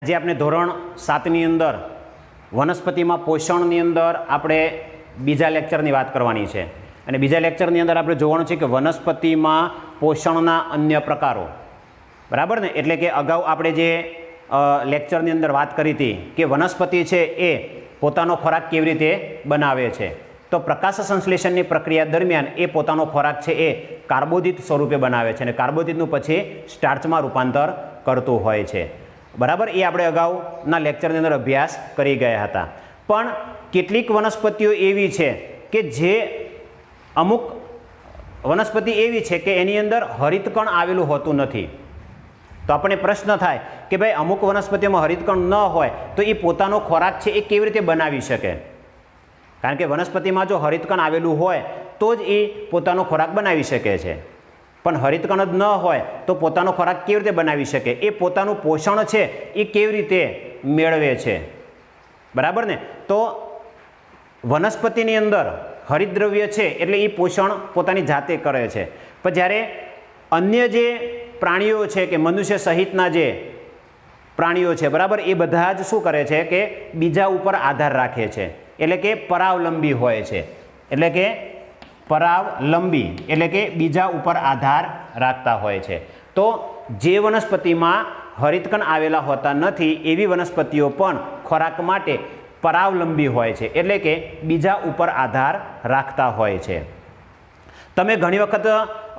જે આપણે ધોરણ 7ની અંદર વનસ્પતિમાં પોષણની અંદર આપણે બીજા લેક્ચરની વાત કરવાની છે અને બીજા લેક્ચરની અંદર આપણે જોવાનું છે કે વનસ્પતિમાં પોષણના અન્ય પ્રકારો, બરાબર ને? એટલે કે અગાઉ આપણે જે લેક્ચરની અંદર વાત કરી હતી કે વનસ્પતિ છે એ પોતાનો ખોરાક કેવી રીતે બનાવે છે, તો પ્રકાશ સંશ્લેષણની પ્રક્રિયા દરમિયાન એ પોતાનો ખોરાક છે એ કાર્બોદિત સ્વરૂપે બનાવે છે અને કાર્બોદિતનું પછી સ્ટાર્ચમાં રૂપાંતર કરતું હોય છે, બરાબર? એ આપણે અગાઉના લેક્ચરની અંદર અભ્યાસ કરી ગયા હતા. પણ કેટલીક વનસ્પતિઓ એવી છે કે જે અમુક વનસ્પતિ એવી છે કે એની અંદર હરિતકણ આવેલું હોતું નથી. તો આપણને પ્રશ્ન થાય કે ભાઈ અમુક વનસ્પતિઓમાં હરિતકણ ન હોય તો એ પોતાનો ખોરાક છે એ કેવી રીતે બનાવી શકે? કારણ કે વનસ્પતિમાં જો હરિતકણ આવેલું હોય તો જ એ પોતાનો ખોરાક બનાવી શકે છે, પણ હરિતકણ જ ન હોય તો પોતાનો ખોરાક કેવી રીતે બનાવી શકે? એ પોતાનું પોષણ છે એ કેવી રીતે મેળવે છે, બરાબર ને? તો વનસ્પતિની અંદર હરિતદ્રવ્ય છે એટલે એ પોષણ પોતાની જાતે કરે છે, પણ જ્યારે અન્ય જે પ્રાણીઓ છે કે મનુષ્ય સહિતના જે પ્રાણીઓ છે, બરાબર, એ બધા જ શું કરે છે કે બીજા ઉપર આધાર રાખે છે, એટલે કે પરાવલંબી હોય છે. એટલે કે પરાવલંબી એટલે કે બીજા ઉપર આધાર રાખતા હોય છે. તો જે વનસ્પતિમાં હરિતકણ આવેલા હોતા નથી એવી વનસ્પતિઓ પણ ખોરાક માટે પરાવલંબી હોય છે, એટલે કે બીજા ઉપર આધાર રાખતા હોય છે. તમે ઘણી વખત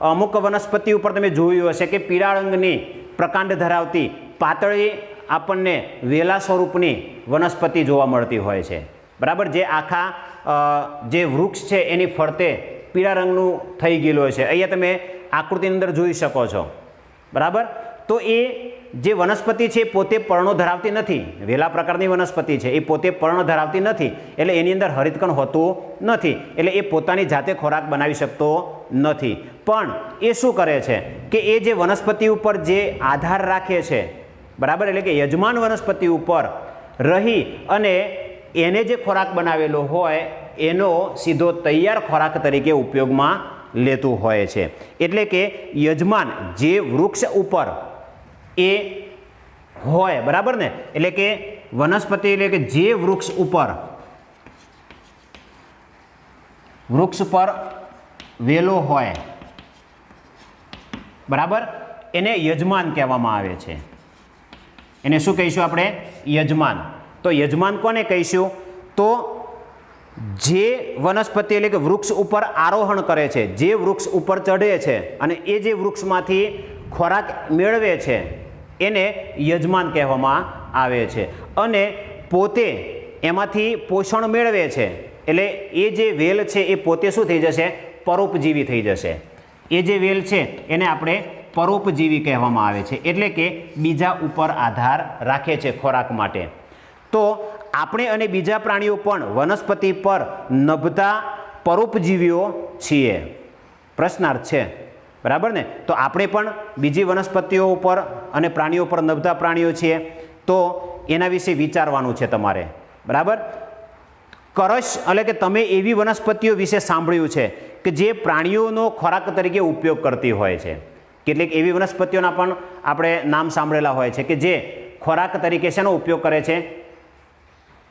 અમુક વનસ્પતિ ઉપર તમે જોયું હશે કે પીળા રંગની પ્રકાંડ ધરાવતી પાતળી આપણને વેલા સ્વરૂપની વનસ્પતિ જોવા મળતી હોય છે, બરાબર? જે આખા જે વૃક્ષ છે એની ફરતે પીળા રંગનું થઈ ગયેલું હોય છે. અહીંયા તમે આકૃતિની અંદર જોઈ શકો છો, બરાબર? તો એ જે વનસ્પતિ છે એ પોતે પર્ણો ધરાવતી નથી, વેલા પ્રકારની વનસ્પતિ છે, એ પોતે પર્ણ ધરાવતી નથી, એટલે એની અંદર હરિતકણ હોતું નથી, એટલે એ પોતાની જાતે ખોરાક બનાવી શકતો નથી. પણ એ શું કરે છે કે એ જે વનસ્પતિ ઉપર જે આધાર રાખે છે, બરાબર, એટલે કે યજમાન વનસ્પતિ ઉપર રહી અને એને જે ખોરાક બનાવેલો હોય એનો સીધો તૈયાર ખોરાક તરીકે ઉપયોગમાં લેતું હોય છે. એટલે કે યજમાન જે વૃક્ષ ઉપર એ હોય, બરાબર ને? એટલે કે વનસ્પતિ એટલે કે જે વૃક્ષ પર વેલો હોય, બરાબર, એને યજમાન કહેવામાં આવે છે. એને શું કહીશું આપણે? યજમાન. તો યજમાન કોને કહીશું? તો જે વનસ્પતિ એટલે કે વૃક્ષ ઉપર આરોહણ કરે છે, જે વૃક્ષ ઉપર ચઢે છે અને એ જે વૃક્ષમાંથી ખોરાક મેળવે છે એને યજમાન કહેવામાં આવે છે. અને પોતે એમાંથી પોષણ મેળવે છે, એટલે એ જે વેલ છે એ પોતે શું થઈ જશે? પરોપજીવી થઈ જશે. એ જે વેલ છે એને આપણે પરોપજીવી કહેવામાં આવે છે, એટલે કે બીજા ઉપર આધાર રાખે છે ખોરાક માટે. તો આપણે અને બીજા પ્રાણીઓ પણ વનસ્પતિ પર નભતા પરોપજીવીઓ છીએ. પ્રશ્નાર્થ છે, બરાબર ને? તો આપણે પણ બીજી વનસ્પતિઓ ઉપર અને પ્રાણીઓ પર નભતા પ્રાણીઓ છીએ, તો એના વિશે વિચારવાનું છે તમારે, બરાબર? કરશ એટલે કે તમે એવી વનસ્પતિઓ વિશે સાંભળ્યું છે કે જે પ્રાણીઓનો ખોરાક તરીકે ઉપયોગ કરતી હોય છે. કેટલીક એવી વનસ્પતિઓના પણ આપણે નામ સાંભળેલા હોય છે કે જે ખોરાક તરીકે શેનો ઉપયોગ કરે છે?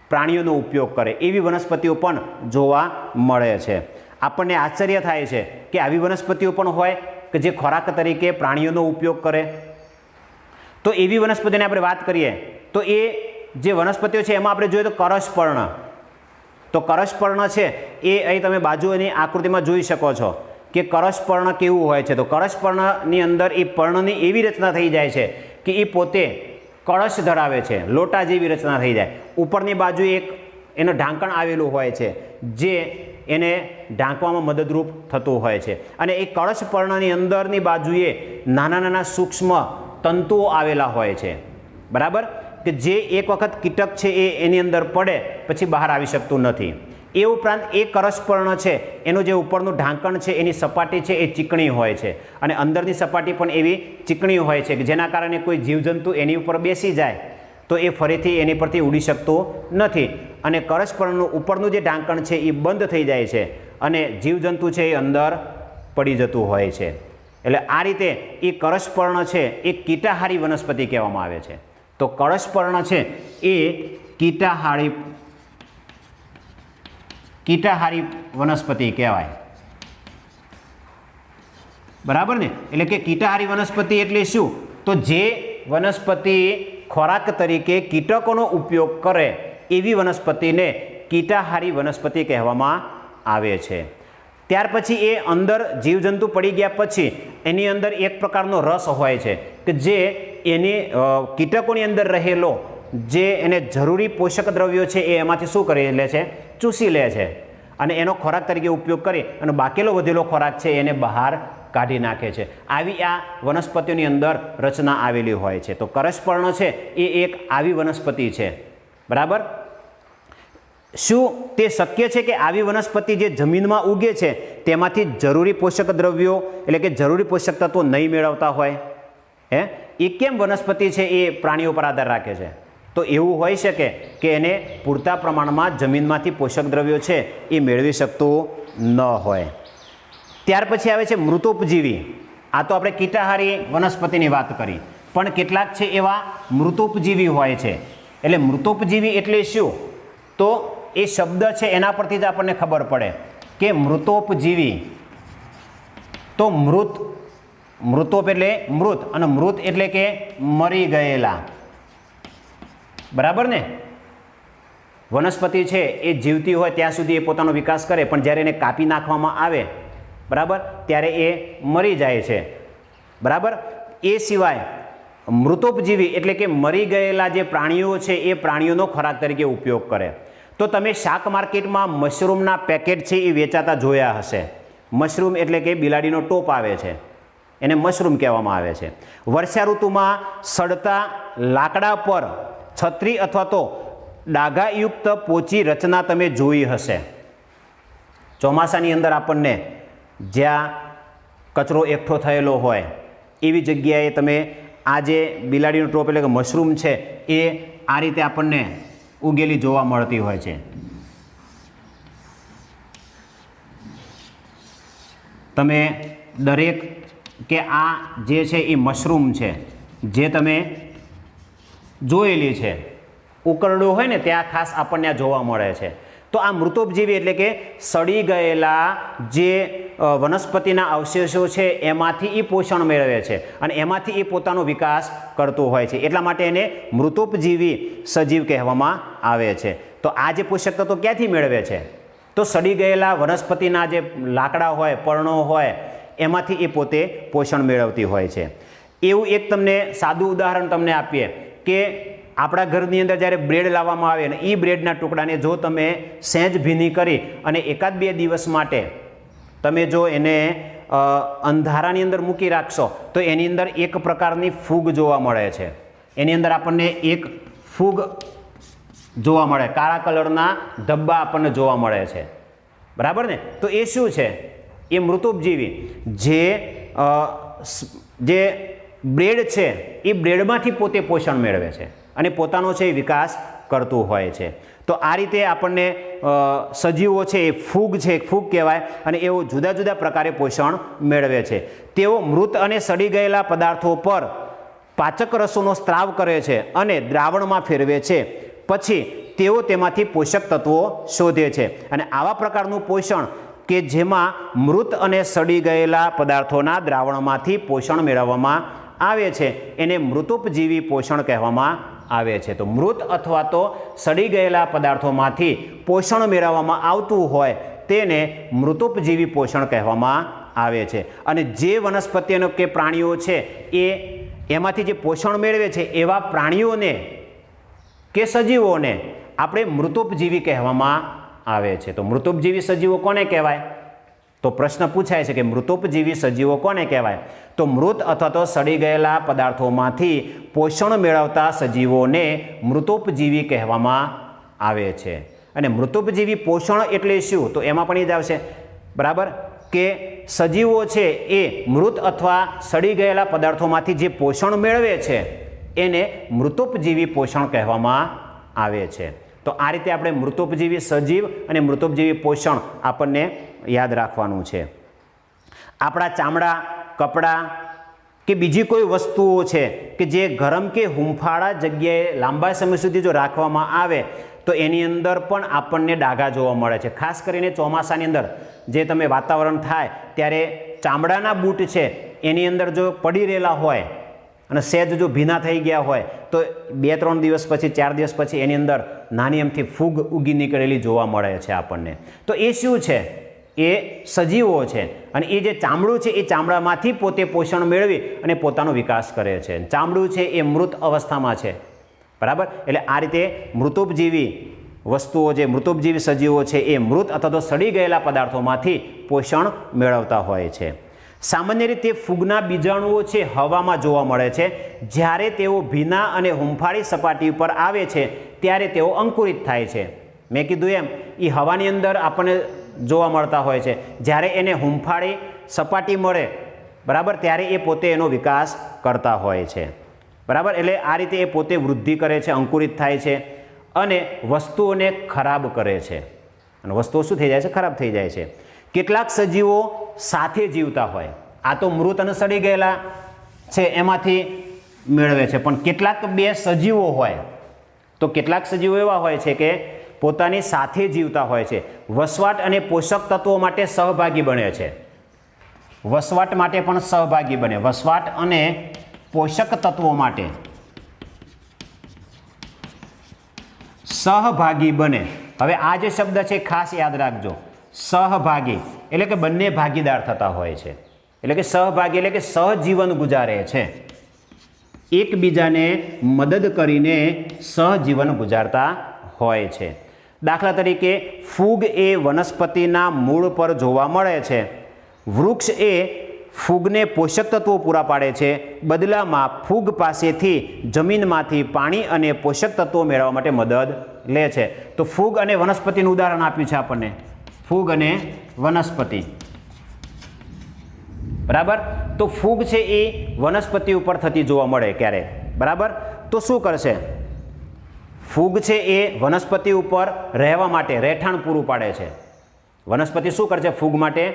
પ્રાણીઓનો ઉપયોગ કરે. એવી વનસ્પતિઓ પણ જોવા મળે છે. આપણને આશ્ચર્ય થાય છે કે આવી વનસ્પતિઓ પણ હોય કે જે ખોરાક તરીકે પ્રાણીઓનો ઉપયોગ કરે. તો એવી વનસ્પતિની આપણે વાત કરીએ તો એ જે વનસ્પતિઓ છે એમાં આપણે જોઈએ તો કરશપર્ણ. તો કરશપર્ણ છે એ અહીં તમે બાજુની આકૃતિમાં જોઈ શકો છો કે કરશપર્ણ કેવું હોય છે. તો કરશપર્ણની અંદર એ પર્ણની એવી રચના થઈ જાય છે કે એ પોતે કળશ ધરાવે છે, લોટા જેવી રચના થઈ જાય. ઉપરની બાજુ એક એનું ઢાંકણ આવેલું હોય છે જે એને ઢાંકવામાં મદદરૂપ થતું હોય છે. અને એ કળશપર્ણની અંદરની બાજુએ નાના નાના સૂક્ષ્મ તંતુઓ આવેલા હોય છે, બરાબર, કે જે એક વખત કીટક છે એ એની અંદર પડે પછી બહાર આવી શકતું નથી. એ ઉપરાંત એ કરશપર્ણ છે એનું જે ઉપરનું ઢાંકણ છે એની સપાટી છે એ ચીકણી હોય છે અને અંદરની સપાટી પણ એવી ચીકણી હોય છે કે જેના કારણે કોઈ જીવજંતુ એની ઉપર બેસી જાય તો એ ફરીથી એની પરથી ઉડી શકતું નથી. અને કરશપર્ણનું ઉપરનું જે ઢાંકણ છે એ બંધ થઈ જાય છે અને જીવજંતુ છે એ અંદર પડી જતું હોય છે. એટલે આ રીતે એ કરશપર્ણ છે એ કીટાહારી વનસ્પતિ કહેવામાં આવે છે. તો કળશપર્ણ છે એ કીટાહારી વનસ્પતિ કહેવાય, બરાબર ને? એટલે કે કીટાહારી વનસ્પતિ એટલે શું? તો જે વનસ્પતિ ખોરાક તરીકે કીટકોનો ઉપયોગ કરે એવી વનસ્પતિને કીટાહારી વનસ્પતિ કહેવામાં આવે છે. ત્યાર પછી એ અંદર જીવજંતુ પડી ગયા પછી એની અંદર એક પ્રકારનો રસ હોય છે કે જે એની કીટકોની અંદર રહેલો જે એને જરૂરી પોષક દ્રવ્યો છે એ એમાંથી શું કરી લે છે? ચૂસી લે છે અને એનો ખોરાક તરીકે ઉપયોગ કરી અને બાકીલો વધેલો ખોરાક છે એને બહાર કાઢી નાખે છે. આવી આ વનસ્પતિઓની અંદર રચના આવેલી હોય છે. તો કળશપર્ણ છે એ એક આવી વનસ્પતિ છે, બરાબર? શું તે શક્ય છે કે આવી વનસ્પતિ જે જમીનમાં ઉગે છે તેમાંથી જરૂરી પોષક દ્રવ્યો એટલે કે જરૂરી પોષક તત્વો નહીં મેળવતા હોય? એ કેમ વનસ્પતિ છે એ પ્રાણીઓ પર આધાર રાખે છે? તો એવું હોઈ શકે કે એને પૂરતા પ્રમાણમાં જમીનમાંથી પોષક દ્રવ્યો છે એ મેળવી શકતું ન હોય. ત્યાર પછી આવે છે મૃતોપજીવી. આ તો આપણે કીટાહારી વનસ્પતિની વાત કરી, પણ કેટલાક છે એવા મૃતોપજીવી હોય છે. એટલે મૃતોપજીવી એટલે શું? તો એ શબ્દ છે એના પરથી જ આપણને ખબર પડે કે મૃતોપજીવી. તો મૃતોપ એટલે મૃત અને મૃત એટલે કે મરી ગયેલા, બરાબર ને? વનસ્પતિ છે એ જીવતી હોય ત્યાં સુધી એ પોતાનો વિકાસ કરે, પણ જ્યારે એને કાપી નાખવામાં આવે, બરાબર, ત્યારે એ મરી જાય છે, બરાબર? એ સિવાય મૃતોપજીવી એટલે કે મરી ગયેલા જે પ્રાણીઓ છે એ પ્રાણીઓનો ખોરાક તરીકે ઉપયોગ કરે. તો તમે શાક માર્કેટમાં મશરૂમના પેકેટ છે એ વેચાતા જોયા હશે. મશરૂમ એટલે કે બિલાડીનો ટોપ આવે છે, એને મશરૂમ કહેવામાં આવે છે. વર્ષા ઋતુમાં સડતા લાકડા પર છત્રી અથવા તો ડાઘાયુક્ત પોચી રચના તમે જોઈ હશે. ચોમાસાની અંદર આપણને જ્યાં કચરો એકઠો થયેલો હોય એવી જગ્યાએ તમે આ જે બિલાડીનો ટોપ એટલે કે મશરૂમ છે એ આ રીતે આપણને ઉગેલી જોવા મળતી હોય છે. તમે દરેક કે આ જે છે એ મશરૂમ છે જે તમે જોયેલી છે, ઉકરડો હોય ને ત્યાં ખાસ આપણને આ જોવા મળે છે. તો આ મૃતોપજીવી એટલે કે સડી ગયેલા જે વનસ્પતિના અવશેષો છે એમાંથી એ પોષણ મેળવે છે અને એમાંથી એ પોતાનો વિકાસ કરતો હોય છે. એટલા માટે એને મૃતોપજીવી સજીવ કહેવામાં આવે છે. તો આ જે પોષક તત્વો ક્યાંથી મેળવે છે? તો સડી ગયેલા વનસ્પતિના જે લાકડા હોય, પર્ણો હોય, એમાંથી એ પોતે પોષણ મેળવતી હોય છે. એવું એક તમને સાદું ઉદાહરણ તમને આપીએ કે આપણા ઘરની અંદર જ્યારે બ્રેડ લાવવામાં આવે ને એ બ્રેડના ટુકડાને જો તમે સહેજ ભીની કરી અને એકાદ બે દિવસ માટે તમે જો એને અંધારાની અંદર મૂકી રાખશો તો એની અંદર એક પ્રકારની ફૂગ જોવા મળે છે. એની અંદર આપણને એક ફૂગ જોવા મળે, કાળા કલરના ધબ્બા આપણને જોવા મળે છે, બરાબર ને? તો એ શું છે? એ મૃતોપજીવી જે બ્રેડ છે એ બ્રેડમાંથી પોતે પોષણ મેળવે છે અને પોતાનો છે એ વિકાસ કરતું હોય છે. તો આ રીતે આપણને સજીવો છે એ ફૂગ છે, ફૂગ કહેવાય, અને એવો જુદા જુદા પ્રકારે પોષણ મેળવે છે. તેઓ મૃત અને સડી ગયેલા પદાર્થો પર પાચક રસોનો સ્ત્રાવ કરે છે અને દ્રાવણમાં ફેરવે છે. પછી તેઓ તેમાંથી પોષક તત્વો શોધે છે અને આવા પ્રકારનું પોષણ કે જેમાં મૃત અને સડી ગયેલા પદાર્થોના દ્રાવણમાંથી પોષણ મેળવવામાં આવે છે એને મૃતોપજીવી પોષણ કહેવામાં આવે છે. તો મૃત અથવા તો સડી ગયેલા પદાર્થોમાંથી પોષણ મેળવવામાં આવતું હોય તેને મૃતોપજીવી પોષણ કહેવામાં આવે છે. અને જે વનસ્પતિઓ કે પ્રાણીઓ છે એ એમાંથી જે પોષણ મેળવે છે એવા પ્રાણીઓને કે સજીવોને આપણે મૃતોપજીવી કહેવામાં આવે છે. તો મૃતોપજીવી સજીવો કોને કહેવાય? તો પ્રશ્ન પૂછાય છે કે મૃતોપજીવી સજીવો કોને કહેવાય? તો મૃત અથવા તો સડી ગયેલા પદાર્થોમાંથી પોષણ મેળવતા સજીવોને મૃતોપજીવી કહેવામાં આવે છે. અને મૃતોપજીવી પોષણ એટલે શું? તો એમાં પણ એ જ આવશે, બરાબર, કે સજીવો છે એ મૃત અથવા સડી ગયેલા પદાર્થોમાંથી જે પોષણ મેળવે છે એને મૃતોપજીવી પોષણ કહેવામાં આવે છે. તો આ રીતે આપણે મૃતોપજીવી સજીવ અને મૃતોપજીવી પોષણ આપણને યાદ રાખવાનું છે. આપણા ચામડા, કપડાં કે બીજી કોઈ વસ્તુઓ છે કે જે ગરમ કે હુંફાળા જગ્યાએ લાંબા સમય સુધી જો રાખવામાં આવે તો એની અંદર પણ આપણને ડાઘા જોવા મળે છે. ખાસ કરીને ચોમાસાની અંદર જે તમે વાતાવરણ થાય ત્યારે ચામડાના બૂટ છે એની અંદર જો પડી રહેલા હોય અને સહેજ જો ભીના થઈ ગયા હોય તો 2-3 દિવસ પછી 4 દિવસ પછી એની અંદર નાની એમથી ફૂગ ઉગી નીકળેલી જોવા મળે છે આપણને. તો એ શું છે? એ સજીવો છે અને એ જે ચામડું છે એ ચામડામાંથી પોતે પોષણ મેળવી અને પોતાનો વિકાસ કરે છે. ચામડું છે એ મૃત અવસ્થામાં છે, બરાબર. એટલે આ રીતે મૃતોપજીવી વસ્તુઓ જે મૃતોપજીવી સજીવો છે એ મૃત અથવા તો સડી ગયેલા પદાર્થોમાંથી પોષણ મેળવતા હોય છે. સામાન્ય રીતે ફૂગના બીજાણુઓ છે હવામાં જોવા મળે છે. જ્યારે તેઓ ભીના અને હુંફાળી સપાટી ઉપર આવે છે ત્યારે તેઓ અંકુરિત થાય છે. મેં કીધું એમ એ હવાની અંદર આપણને જોવા મળતા હોય છે. જ્યારે એને હુંફાળી સપાટી મળે, બરાબર, ત્યારે એ પોતે એનો વિકાસ કરતા હોય છે, બરાબર. એટલે આ રીતે એ પોતે વૃદ્ધિ કરે છે, અંકુરિત થાય છે અને વસ્તુઓને ખરાબ કરે છે. અને વસ્તુઓ શું થઈ જાય છે? ખરાબ થઈ જાય છે. કેટલાક સજીવો સાથે જીવતા હોય, આ તો મૃત અને સડી ગયેલા છે એમાંથી મેળવે છે, પણ કેટલાક બે સજીવો હોય તો કેટલાક સજીવો એવા હોય છે કે પોતાની સાથે જીવતા હોય છે. વસવાટ અને પોષક તત્વો માટે સહભાગી બને છે. વસવાટ માટે પણ સહભાગી બને. વસવાટ અને પોષક તત્વો માટે સહભાગી બને. હવે આ જે શબ્દ છે ખાસ યાદ રાખજો. સહભાગી એટલે કે બંને ભાગીદાર થતા હોય છે. એટલે કે સહભાગી એટલે કે સહજીવન ગુજારે છે, એકબીજાને મદદ કરીને સહજીવન ગુજારતા હોય છે. દાખલા તરીકે ફૂગ એ વનસ્પતિના મૂળ પર જોવા મળે છે. વૃક્ષ એ ફૂગને પોષક તત્વો પૂરા પાડે છે. બદલામાં ફૂગ પાસેથી જમીનમાંથી પાણી અને પોષક તત્વો મેળવવા માટે મદદ લે છે. તો ફૂગ અને વનસ્પતિનું ઉદાહરણ આપ્યું છે આપણને. ફૂગ અને વનસ્પતિ, બરાબર. તો ફૂગ છે એ વનસ્પતિ ઉપર થતી જોવા મળે ક્યારે, બરાબર. તો શું કરશે? ફૂગ છે એ વનસ્પતિ ઉપર રહેવા માટે રહેઠાણ પૂરું પાડે છે. વનસ્પતિ શું કરે છે? ફૂગ માટે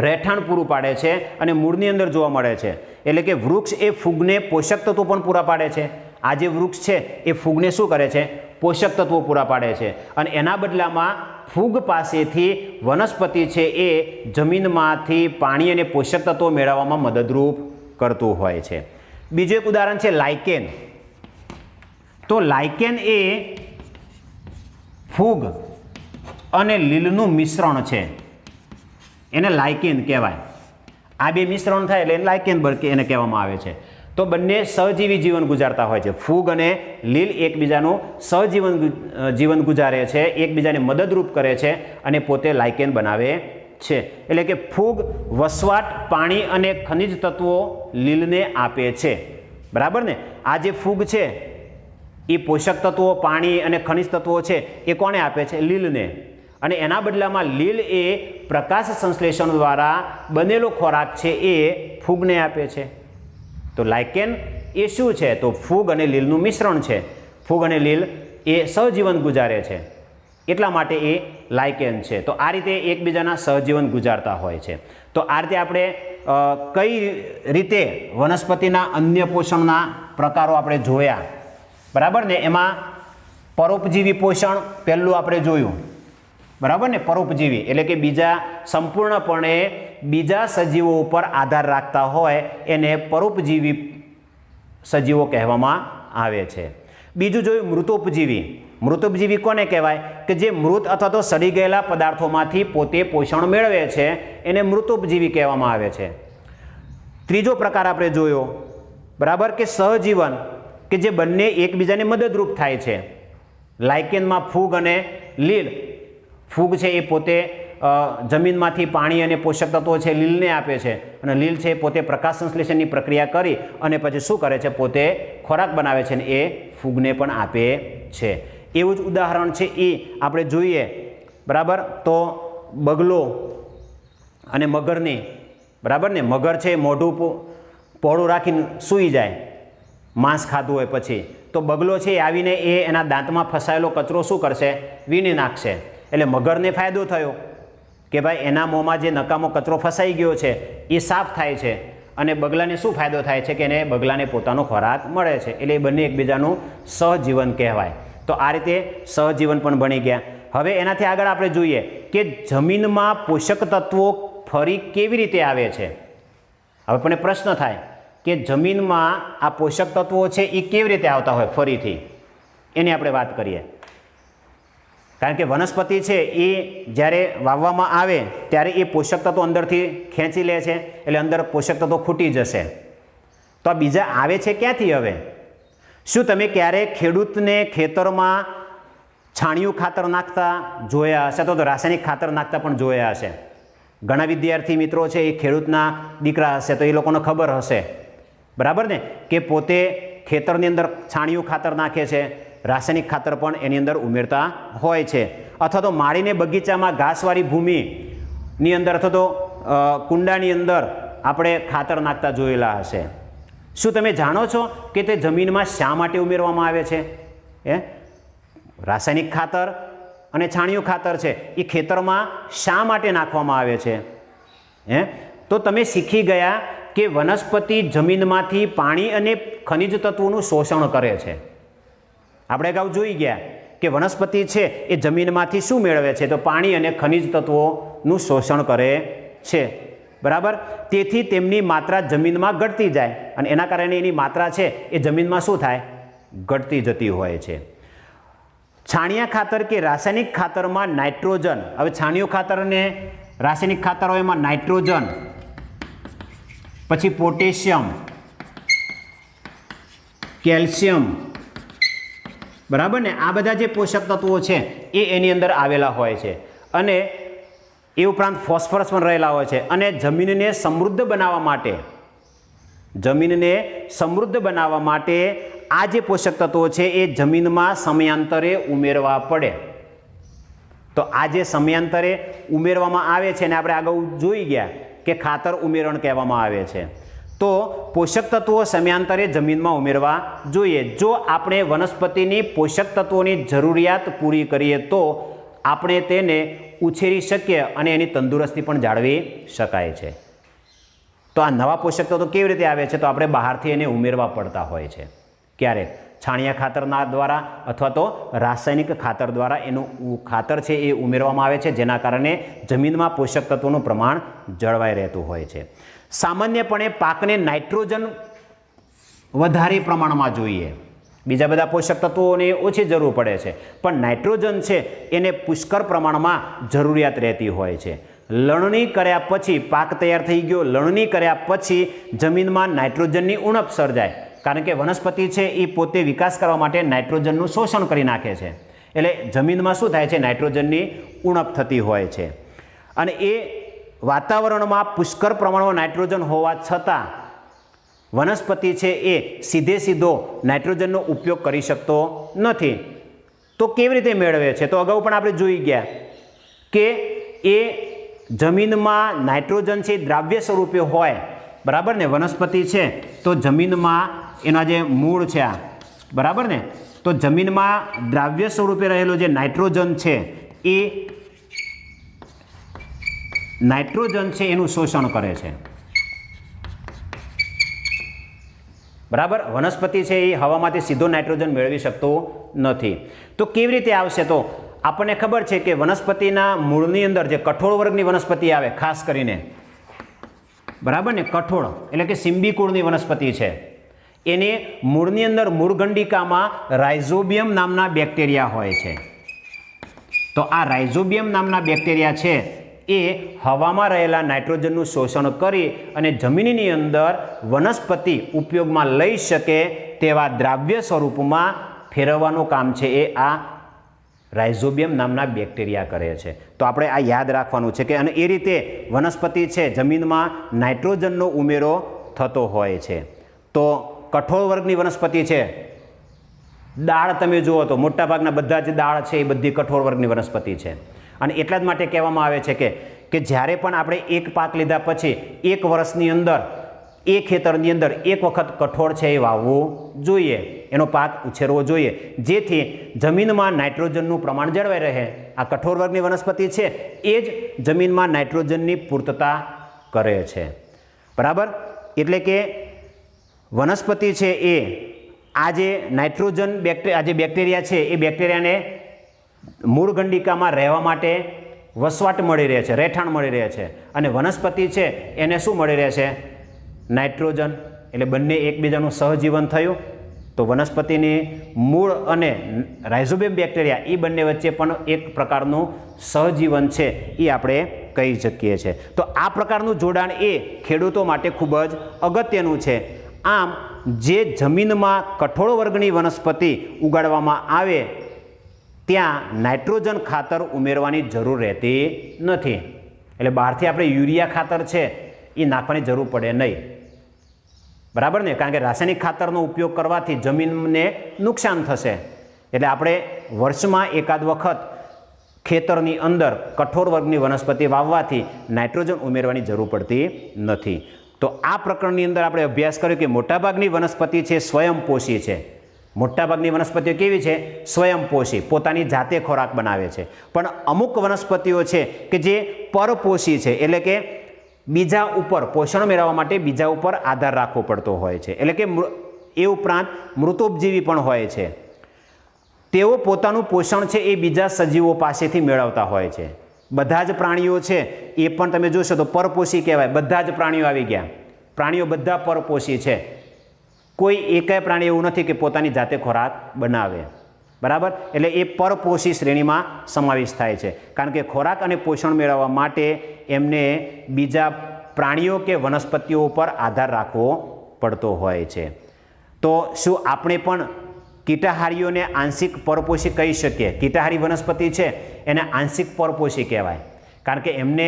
રહેઠાણ પૂરું પાડે છે અને મૂળની અંદર જોવા મળે છે. એટલે કે વૃક્ષ એ ફૂગને પોષક તત્વો પણ પૂરા પાડે છે. આ જે વૃક્ષ છે એ ફૂગને શું કરે છે? પોષક તત્વો પૂરા પાડે છે અને એના બદલામાં ફૂગ પાસેથી વનસ્પતિ છે એ જમીનમાંથી પાણી અને પોષક તત્વો મેળવવામાં મદદરૂપ કરતું હોય છે. બીજું એક ઉદાહરણ છે લાઇકેન. તો લાઇકેન એ ફૂગ અને લીલનું મિશ્રણ છે, એને લાઇકેન કહેવાય. આ બે મિશ્રણ થાય એટલે એને લાઇકેન એને કહેવામાં આવે છે. તો બંને સહજીવી જીવન ગુજારતા હોય છે. ફૂગ અને લીલ એકબીજાનું જીવન ગુજારે છે, એકબીજાને મદદરૂપ કરે છે અને પોતે લાઇકેન બનાવે છે. એટલે કે ફૂગ વસવાટ, પાણી અને ખનિજ તત્વો લીલને આપે છે, બરાબર ને. આ જે ફૂગ છે એ પોષક તત્વો, પાણી અને ખનિજ તત્વો છે એ કોને આપે છે? લીલને. અને એના બદલામાં લીલ એ પ્રકાશ સંશ્લેષણ દ્વારા બનેલો ખોરાક છે એ ફૂગને આપે છે. તો લાઇકેન એ શું છે? તો ફૂગ અને લીલનું મિશ્રણ છે. ફૂગ અને લીલ એ સહજીવન ગુજારે છે, એટલા માટે એ લાઇકેન છે. તો આ રીતે એકબીજાના સહજીવન ગુજારતા હોય છે. તો આ રીતે આપણે કઈ રીતે વનસ્પતિના અન્ય પોષણના પ્રકારો આપણે જોયા, બરાબર ને. એમાં પરોપજીવી પોષણ પહેલું આપણે જોયું, બરાબર ને. પરોપજીવી એટલે કે બીજા સંપૂર્ણપણે બીજા સજીવો ઉપર આધાર રાખતા હોય એને પરોપજીવી સજીવો કહેવામાં આવે છે. બીજું જોયું મૃતોપજીવી. મૃતોપજીવી કોને કહેવાય? કે જે મૃત અથવા તો સડી ગયેલા પદાર્થોમાંથી પોતે પોષણ મેળવે છે એને મૃતોપજીવી કહેવામાં આવે છે. ત્રીજો પ્રકાર આપણે જોયો, બરાબર, કે સહજીવન, કે જે બંને એકબીજાને મદદરૂપ થાય છે. લાઇકેનમાં ફૂગ અને લીલ. ફૂગ છે એ પોતે જમીનમાંથી પાણી અને પોષક તત્વો છે લીલને આપે છે અને લીલ છે પોતે પ્રકાશ સંશ્લેષણની પ્રક્રિયા કરી અને પછી શું કરે છે? પોતે ખોરાક બનાવે છે અને એ ફૂગને પણ આપે છે. એવું જ ઉદાહરણ છે એ આપણે જોઈએ, બરાબર. તો બગલો અને મગરની, બરાબર ને. મગર છે મોઢું પહોળું રાખીને સૂઈ જાય માંસ ખાધું હોય પછી, તો બગલો છે આવીને એ એના દાંતમાં ફસાયેલો કચરો શું કરશે? વીણી નાખશે. એટલે મગરને ફાયદો થયો કે ભાઈ એના મોંમાં જે નકામો કચરો ફસાઈ ગયો છે એ સાફ થાય છે અને બગલાને શું ફાયદો થાય છે કે એને બગલાને પોતાનો ખોરાક મળે છે, એટલે એ બંને એકબીજાનું સહજીવન કહેવાય. તો આ રીતે સહજીવન પણ બની ગયા. હવે એનાથી આગળ આપણે જોઈએ કે જમીનમાં પોષક તત્વો ફરી કેવી રીતે આવે છે. હવે પણ પ્રશ્ન થાય કે જમીનમાં આ પોષક તત્વો છે એ કેવી રીતે આવતા હોય ફરીથી, એની આપણે વાત કરીએ. કારણ કે વનસ્પતિ છે એ જ્યારે વાવવામાં આવે ત્યારે એ પોષક તત્વો અંદરથી ખેંચી લે છે, એટલે અંદર પોષક તત્વો ખૂટી જશે. તો આ બીજા આવે છે ક્યાંથી? હવે શું તમે ક્યારે ખેડૂતને ખેતરમાં છાણિયું ખાતર નાખતા જોયા હશે? તો રાસાયણિક ખાતર નાખતા પણ જોયા હશે. ઘણા વિદ્યાર્થી મિત્રો છે એ ખેડૂતના દીકરા હશે, તો એ લોકોને ખબર હશે, બરાબર ને, કે પોતે ખેતરની અંદર છાણિયું ખાતર નાખે છે, રાસાયણિક ખાતર પણ એની અંદર ઉમેરતા હોય છે. અથવા તો માળીને બગીચામાં ઘાસવાળી ભૂમિની અંદર અથવા તો કુંડાની અંદર આપણે ખાતર નાખતા જોયેલા હશે. શું તમે જાણો છો કે તે જમીનમાં શા માટે ઉમેરવામાં આવે છે? રાસાયણિક ખાતર અને છાણિયું ખાતર છે એ ખેતરમાં શા માટે નાખવામાં આવે છે? તો તમે શીખી ગયા કે વનસ્પતિ જમીનમાંથી પાણી અને ખનિજ તત્વોનું શોષણ કરે છે. આપણે અગાઉ જોઈ ગયા કે વનસ્પતિ છે એ જમીનમાંથી શું મેળવે છે? તો પાણી અને ખનિજ તત્વોનું શોષણ કરે છે, બરાબર. તેથી તેમની માત્રા જમીનમાં ઘટતી જાય અને એના કારણે એની માત્રા છે એ જમીનમાં શું થાય? ઘટતી જતી હોય છે. છાણિયા ખાતર કે રાસાયણિક ખાતરમાં નાઇટ્રોજન, હવે છાણિયું ખાતર અને રાસાયણિક ખાતર હોય એમાં નાઇટ્રોજન, પછી પોટેશિયમ, કેલ્શિયમ, બરાબર ને, આ બધા જે પોષક તત્વો છે એ એની અંદર આવેલા હોય છે. અને એ ઉપરાંત ફોસ્ફરસ પણ રહેલા હોય છે. અને જમીનને સમૃદ્ધ બનાવવા માટે આ જે પોષક તત્વો છે એ જમીનમાં સમયાંતરે ઉમેરવા પડે. તો આ જે સમયાંતરે ઉમેરવામાં આવે છે ને આપણે આગળ જોઈ ગયા કે ખાતર ઉમેરણ કહેવામાં આવે છે. તો પોષક તત્વો સમયાંતરે જમીનમાં ઉમેરવા જોઈએ. જો આપણે વનસ્પતિની પોષક તત્વોની જરૂરિયાત પૂરી કરીએ તો આપણે તેને ઉછેરી શકીએ અને એની તંદુરસ્તી પણ જાળવી શકાય છે. તો આ નવા પોષક તત્વો કેવી રીતે આવે છે? તો આપણે બહારથી એને ઉમેરવા પડતા હોય છે. ક્યારેક છાણિયા ખાતરના દ્વારા અથવા તો રાસાયણિક ખાતર દ્વારા એનું ખાતર છે એ ઉમેરવામાં આવે છે, જેના કારણે જમીનમાં પોષક તત્વોનું પ્રમાણ જળવાઈ રહેતું હોય છે. સામાન્યપણે પાકને નાઇટ્રોજન વધારે પ્રમાણમાં જોઈએ. બીજા બધા પોષક તત્વોને ઓછી જરૂર પડે છે, પણ નાઇટ્રોજન છે એને પુષ્કળ પ્રમાણમાં જરૂરિયાત રહેતી હોય છે. લણણી કર્યા પછી પાક તૈયાર થઈ ગયો, લણણી કર્યા પછી જમીનમાં નાઇટ્રોજનની ઉણપ સર્જાય, કારણ કે વનસ્પતિ છે એ પોતે વિકાસ કરવા માટે નાઇટ્રોજનનું શોષણ કરી નાખે છે. એટલે જમીનમાં શું થાય છે? નાઇટ્રોજનની ઉણપ થતી હોય છે. અને એ વાતાવરણમાં પુષ્કળ પ્રમાણમાં નાઇટ્રોજન હોવા છતાં વનસ્પતિ છે એ સીધો નાઇટ્રોજનનો ઉપયોગ કરી શકતો નથી. તો કેવી રીતે મેળવે છે? તો અગાઉ પણ આપણે જોઈ ગયા કે એ જમીનમાં નાઇટ્રોજન છે દ્રાવ્ય સ્વરૂપે હોય, બરાબર ને. વનસ્પતિ છે તો જમીનમાં એના જે મૂળ છે આ, બરાબર ને, તો જમીનમાં દ્રાવ્ય સ્વરૂપે રહેલું જે નાઇટ્રોજન છે એ નાઇટ્રોજન છે એનું શોષણ કરે છે, બરાબર. વનસ્પતિ છે એ હવામાંથી સીધો નાઇટ્રોજન મેળવી શકતો નથી. તો કેવી રીતે આવશે? તો આપણને ખબર છે કે વનસ્પતિના મૂળની અંદર જે કઠોળ વર્ગની વનસ્પતિ આવે ખાસ કરીને, બરાબર ને, કઠોળ એટલે કે સિમ્બી કુળની વનસ્પતિ છે, એને મૂળની અંદર મૂળગંડિકામાં રાઇઝોબિયમ નામના બેક્ટેરિયા હોય છે. તો આ રાઇઝોબિયમ નામના બેક્ટેરિયા છે એ હવામાં રહેલા નાઇટ્રોજનનું શોષણ કરી અને જમીનની અંદર વનસ્પતિ ઉપયોગમાં લઈ શકે તેવા દ્રાવ્ય સ્વરૂપમાં ફેરવવાનું કામ છે એ આ રાઇઝોબિયમ નામના બેક્ટેરિયા કરે છે. તો આપણે આ યાદ રાખવાનું છે કે અને એ રીતે વનસ્પતિ છે જમીનમાં નાઇટ્રોજનનો ઉમેરો થતો હોય છે. તો કઠોળ વર્ગની વનસ્પતિ છે, દાળ તમે જુઓ તો મોટાભાગના બધા જ દાળ છે એ બધી કઠોળ વર્ગની વનસ્પતિ છે. અને એટલા જ માટે કહેવામાં આવે છે કે જ્યારે પણ આપણે એક પાક લીધા પછી 1 વર્ષની અંદર એ ખેતરની અંદર એક વખત કઠોળ છે એ વાવવું જોઈએ, એનો પાક ઉછેરવો જોઈએ, જેથી જમીનમાં નાઇટ્રોજનનું પ્રમાણ જળવાઈ રહે. આ કઠોળ વર્ગની વનસ્પતિ છે એ જ જમીનમાં નાઇટ્રોજનની પૂર્તતા કરે છે, બરાબર. એટલે કે વનસ્પતિ છે એ આ જે નાઇટ્રોજન આ જે બેક્ટેરિયા છે એ બેક્ટેરિયાને મૂળ ગંડિકામાં રહેવા માટે વસવાટ મળી રહે છે, રહેઠાણ મળી રહે છે, અને વનસ્પતિ છે એને શું મળી રહે છે? નાઇટ્રોજન. એટલે બંને એકબીજાનું સહજીવન થયું. તો વનસ્પતિની મૂળ અને રાઇઝોબિયમ બેક્ટેરિયા એ બંને વચ્ચે પણ એક પ્રકારનું સહજીવન છે એ આપણે કહી શકીએ છીએ. તો આ પ્રકારનું જોડાણ એ ખેડૂતો માટે ખૂબ જ અગત્યનું છે. આમ જે જમીનમાં કઠોળ વર્ગની વનસ્પતિ ઉગાડવામાં આવે ત્યાં નાઇટ્રોજન ખાતર ઉમેરવાની જરૂર રહેતી નથી. એટલે બહારથી આપણે યુરિયા ખાતર છે એ નાખવાની જરૂર પડે નહીં, બરાબર ને? કારણ કે રાસાયણિક ખાતરનો ઉપયોગ કરવાથી જમીનને નુકસાન થશે. એટલે આપણે વર્ષમાં એકાદ વખત ખેતરની અંદર કઠોળ વર્ગની વનસ્પતિ વાવવાથી નાઇટ્રોજન ઉમેરવાની જરૂર પડતી નથી. તો આ પ્રકરણની અંદર આપણે અભ્યાસ કર્યો કે મોટાભાગની વનસ્પતિ છે સ્વયંપોષી છે. મોટાભાગની વનસ્પતિઓ કેવી છે? સ્વયંપોષી, પોતાની જાતે ખોરાક બનાવે છે. પણ અમુક વનસ્પતિઓ છે કે જે પરપોષી છે, એટલે કે બીજા ઉપર પોષણ મેળવવા માટે બીજા ઉપર આધાર રાખવો પડતો હોય છે. એટલે કે એ ઉપરાંત મૃતોપજીવી પણ હોય છે. તેઓ પોતાનું પોષણ છે એ બીજા સજીવો પાસેથી મેળવતા હોય છે. બધા જ પ્રાણીઓ છે એ પણ તમે જોશો તો પરપોષી કહેવાય. બધા જ પ્રાણીઓ આવી ગયા. પ્રાણીઓ બધા પરપોષી છે. કોઈ એકેય પ્રાણી એવું નથી કે પોતાની જાતે ખોરાક બનાવે, બરાબર? એટલે એ પરપોષી શ્રેણીમાં સમાવેશ થાય છે. કારણ કે ખોરાક અને પોષણ મેળવવા માટે એમને બીજા પ્રાણીઓ કે વનસ્પતિઓ ઉપર આધાર રાખવો પડતો હોય છે. તો શું આપણે પણ કીટાહારીઓને આંશિક પરપોષી કહી શકીએ? કીટાહારી વનસ્પતિ છે એને આંશિક પરપોષી કહેવાય. કારણ કે એમને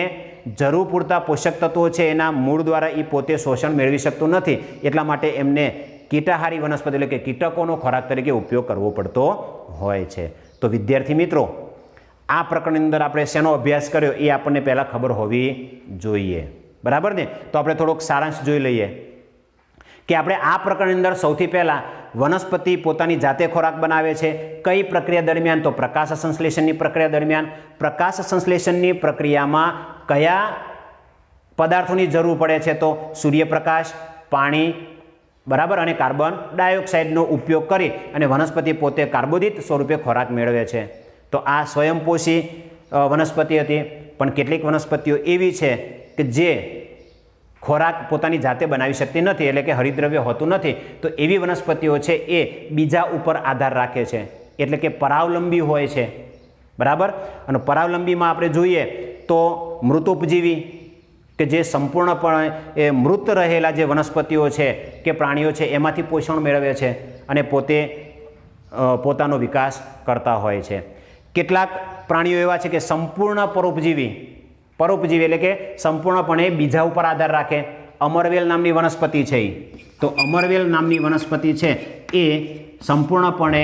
જરૂર પૂરતા પોષક તત્વો છે એના મૂળ દ્વારા એ પોતે શોષણ મેળવી શકતું નથી. એટલા માટે એમને કીટાહારી વનસ્પતિ એટલે કે કીટકોનો ખોરાક તરીકે ઉપયોગ કરવો પડતો હોય છે. તો વિદ્યાર્થી મિત્રો, આ પ્રકરણની અંદર આપણે શેનો અભ્યાસ કર્યો એ આપણને પહેલાં ખબર હોવી જોઈએ, બરાબર ને? તો આપણે થોડોક સારાંશ જોઈ લઈએ કે આપણે આ પ્રકરણની અંદર સૌથી પહેલાં વનસ્પતિ પોતાની જાતે ખોરાક બનાવે છે. કઈ પ્રક્રિયા દરમિયાન? તો પ્રકાશ સંશ્લેષણની પ્રક્રિયા દરમિયાન. પ્રકાશ સંશ્લેષણની પ્રક્રિયામાં કયા પદાર્થોની જરૂર પડે છે? તો સૂર્યપ્રકાશ, પાણી, બરાબર, અને કાર્બન ડાયોક્સાઇડનો ઉપયોગ કરી અને વનસ્પતિ પોતે કાર્બોદિત સ્વરૂપે ખોરાક મેળવે છે. તો આ સ્વયંપોષી વનસ્પતિ હતી. પણ કેટલીક વનસ્પતિઓ એવી છે કે જે ખોરાક પોતાની જાતે બનાવી શકતી નથી, એટલે કે હરિતદ્રવ્ય હોતું નથી. તો એવી વનસ્પતિઓ છે એ બીજા ઉપર આધાર રાખે છે, એટલે કે પરાવલંબી હોય છે, બરાબર? અને પરાવલંબીમાં આપણે જોઈએ તો મૃતોપજીવી કે જે સંપૂર્ણપણે એ મૃત રહેલા જે વનસ્પતિઓ છે કે પ્રાણીઓ છે એમાંથી પોષણ મેળવે છે અને પોતે પોતાનો વિકાસ કરતા હોય છે. કેટલાક પ્રાણીઓ એવા છે કે સંપૂર્ણ પરોપજીવી એટલે કે સંપૂર્ણપણે બીજા ઉપર આધાર રાખે. અમરવેલ નામની વનસ્પતિ છે. તો અમરવેલ નામની વનસ્પતિ છે એ સંપૂર્ણપણે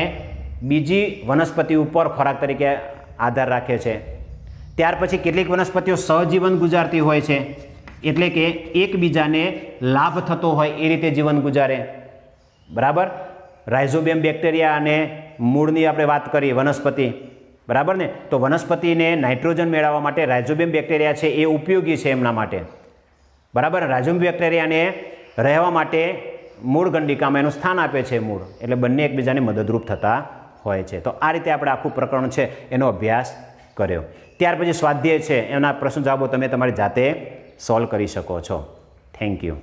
બીજી વનસ્પતિ ઉપર ખોરાક તરીકે આધાર રાખે છે. ત્યાર પછી કેટલીક વનસ્પતિઓ સહજીવન ગુજારતી હોય છે, એટલે કે એકબીજાને લાભ થતો હોય એ રીતે જીવન ગુજારે, બરાબર? રાઇઝોબિયમ બેક્ટેરિયા અને મૂળની આપણે વાત કરીએ વનસ્પતિ, બરાબર ને? તો વનસ્પતિને નાઇટ્રોજન મેળવવા માટે રાઇઝોબિયમ બેક્ટેરિયા છે એ ઉપયોગી છે એમના માટે, બરાબર? રાઇઝોબિયમ બેક્ટેરિયાને રહેવા માટે મૂળ ગંડિકામાં એનું સ્થાન આપે છે મૂળ, એટલે બંને એકબીજાને મદદરૂપ થતા હોય છે. તો આ રીતે આપણે આખું પ્રકરણ છે એનો અભ્યાસ કર્યો. ત્યાર પછી સ્વાધ્યાય છે એના પ્રશ્ન જવાબો તમે તમારી જાતે સોલ્વ કરી શકો છો. Thank you.